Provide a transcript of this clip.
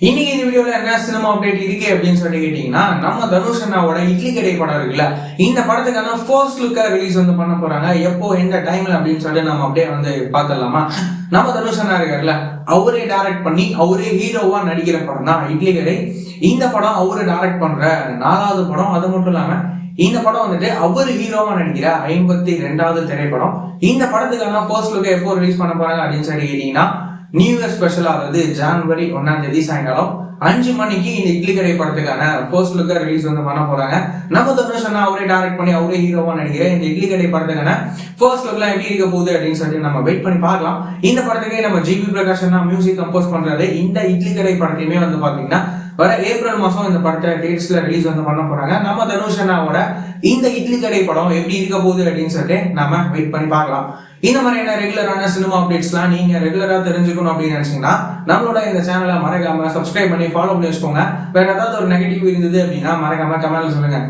இன்னைக்கு இந்த வீடியோல என்ன சினிமா அப்டேட் இருக்கு அப்படின்னு சொல்லி கேட்டீங்கன்னா, நம்ம தனுஷ் அண்ணாவோட இட்லி கடை படம் இருக்குல்ல, இந்த படத்துக்கான ஃபர்ஸ்ட் லுக்கா ரிலீஸ் பண்ண போறாங்க. எப்போ எந்த டைம்ல அப்படின்னு சொல்லிட்டு நம்ம அப்படியே பார்த்துடலாமா. நம்ம தனுஷ் அண்ணா இருக்காருல்ல, அவரே டைரக்ட் பண்ணி அவரே ஹீரோவா நடிக்கிற படம் தான் இட்லி கடை. இந்த படம் அவரு டைரக்ட் பண்ற 4வது படம். அது மட்டும் இல்லாம இந்த படம் அவரு ஹீரோவா நடிக்கிற 52வது திரைப்படம். இந்த படத்துக்கான ஃபர்ஸ்ட் லுக்கை எப்போ ரிலீஸ் பண்ண போறாங்க அப்படின்னு சொல்லி கேட்டீங்கன்னா, நியூ இயர் ஸ்பெஷலா, அதாவது ஜனவரி 1ஆம் தேதி சாயங்காலம் 5 மணிக்கு இந்த இட்லி கடை படத்துக்கான ஃபர்ஸ்ட் லுக்கா ரிலீஸ் பண்ண போறாங்க. நம்ம தனுஷ் அண்ணா அவரே டைரக்ட் பண்ணி அவரே ஹீரோவா நடிக்கிற இந்த இட்லி கடை படத்துக்கான ஃபர்ஸ்ட் லுக்லாம் எப்படி இருக்க போகுது அப்படின்னு சொல்லிட்டு நம்ம வெயிட் பண்ணி பார்க்கலாம். இந்த படத்துக்கே நம்ம ஜிபி பிரகாஷ் அண்ணா மியூசிக் கம்போஸ் பண்றது. இந்த இட்லி கடை படத்தையுமே பாத்தீங்கன்னா வர ஏப்ரல் மாசம் இந்த படத்தை தியேட்டர்ஸ்ல ரிலீஸ் பண்ண போறாங்க. நம்ம தனுஷ் அண்ணாவோட இந்த இட்லி கடை படம் எப்படி இருக்க போகுது அப்படின்னு சொல்லிட்டு நாம வெயிட் பண்ணி பார்க்கலாம். இந்த மாதிரியான ரெகுலரான சினிமா அப்டேட்ஸ்லாம் நீங்க ரெகுலரா தெரிஞ்சுக்கணும் அப்படின்னு நினைச்சீங்கன்னா நம்மளோட இந்த சேனலை மறக்காம சப்ஸ்கிரைப் பண்ணி ஃபாலோ பண்ணி வச்சுக்கோங்க. வேற ஏதாவது ஒரு நெகட்டிவ் இருந்தது அப்படின்னா மறக்காம கமெண்ட்ல சொல்லுங்க.